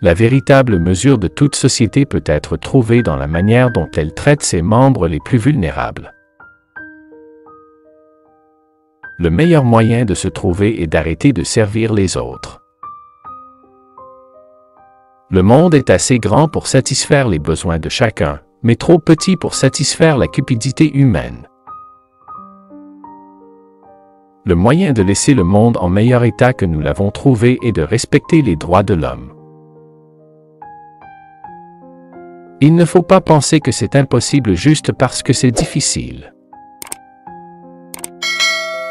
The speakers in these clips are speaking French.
La véritable mesure de toute société peut être trouvée dans la manière dont elle traite ses membres les plus vulnérables. Le meilleur moyen de se trouver est d'arrêter de servir les autres. Le monde est assez grand pour satisfaire les besoins de chacun, mais trop petit pour satisfaire la cupidité humaine. Le moyen de laisser le monde en meilleur état que nous l'avons trouvé est de respecter les droits de l'homme. Il ne faut pas penser que c'est impossible juste parce que c'est difficile.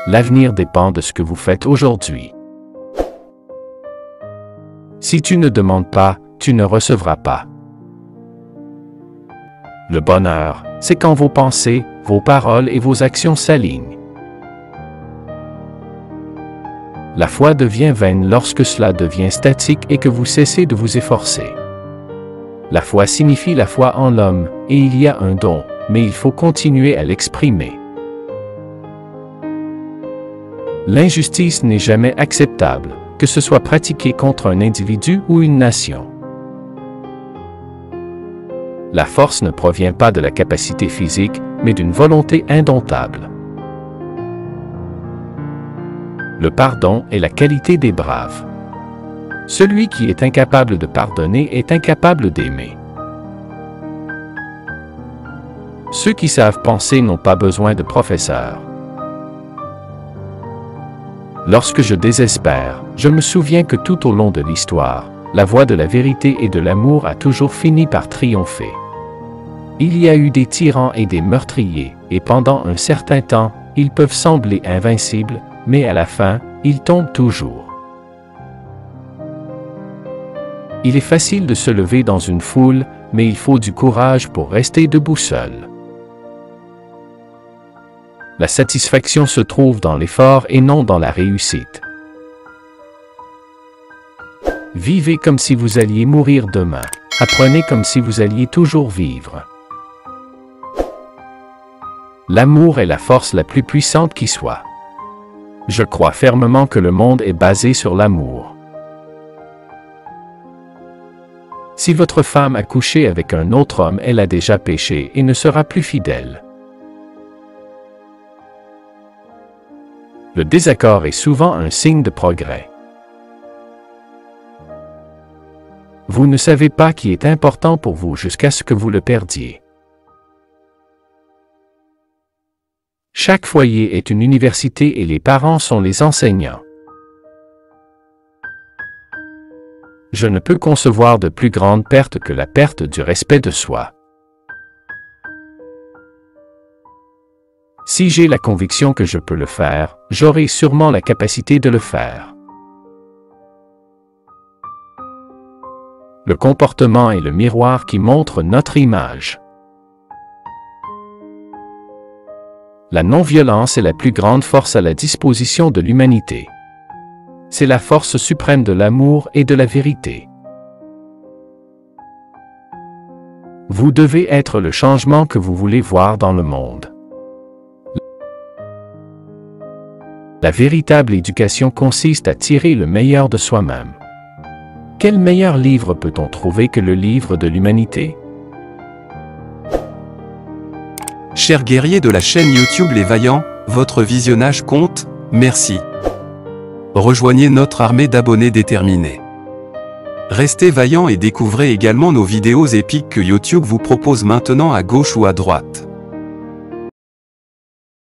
L'avenir dépend de ce que vous faites aujourd'hui. Si tu ne demandes pas, tu ne recevras pas. Le bonheur, c'est quand vos pensées, vos paroles et vos actions s'alignent. La foi devient vaine lorsque cela devient statique et que vous cessez de vous efforcer. La foi signifie la foi en l'homme, et il y a un don, mais il faut continuer à l'exprimer. L'injustice n'est jamais acceptable, que ce soit pratiquée contre un individu ou une nation. La force ne provient pas de la capacité physique, mais d'une volonté indomptable. Le pardon est la qualité des braves. Celui qui est incapable de pardonner est incapable d'aimer. Ceux qui savent penser n'ont pas besoin de professeurs. Lorsque je désespère, je me souviens que tout au long de l'histoire, la voie de la vérité et de l'amour a toujours fini par triompher. Il y a eu des tyrans et des meurtriers, et pendant un certain temps, ils peuvent sembler invincibles, mais à la fin, ils tombent toujours. Il est facile de se lever dans une foule, mais il faut du courage pour rester debout seul. La satisfaction se trouve dans l'effort et non dans la réussite. Vivez comme si vous alliez mourir demain. Apprenez comme si vous alliez toujours vivre. L'amour est la force la plus puissante qui soit. Je crois fermement que le monde est basé sur l'amour. Si votre femme a couché avec un autre homme, elle a déjà péché et ne sera plus fidèle. Le désaccord est souvent un signe de progrès. Vous ne savez pas qui est important pour vous jusqu'à ce que vous le perdiez. Chaque foyer est une université et les parents sont les enseignants. Je ne peux concevoir de plus grande perte que la perte du respect de soi. Si j'ai la conviction que je peux le faire, j'aurai sûrement la capacité de le faire. Le comportement est le miroir qui montre notre image. La non-violence est la plus grande force à la disposition de l'humanité. C'est la force suprême de l'amour et de la vérité. Vous devez être le changement que vous voulez voir dans le monde. La véritable éducation consiste à tirer le meilleur de soi-même. Quel meilleur livre peut-on trouver que le livre de l'humanité? Chers guerriers de la chaîne YouTube Les Vaillants, votre visionnage compte, merci. Rejoignez notre armée d'abonnés déterminés. Restez vaillants et découvrez également nos vidéos épiques que YouTube vous propose maintenant à gauche ou à droite.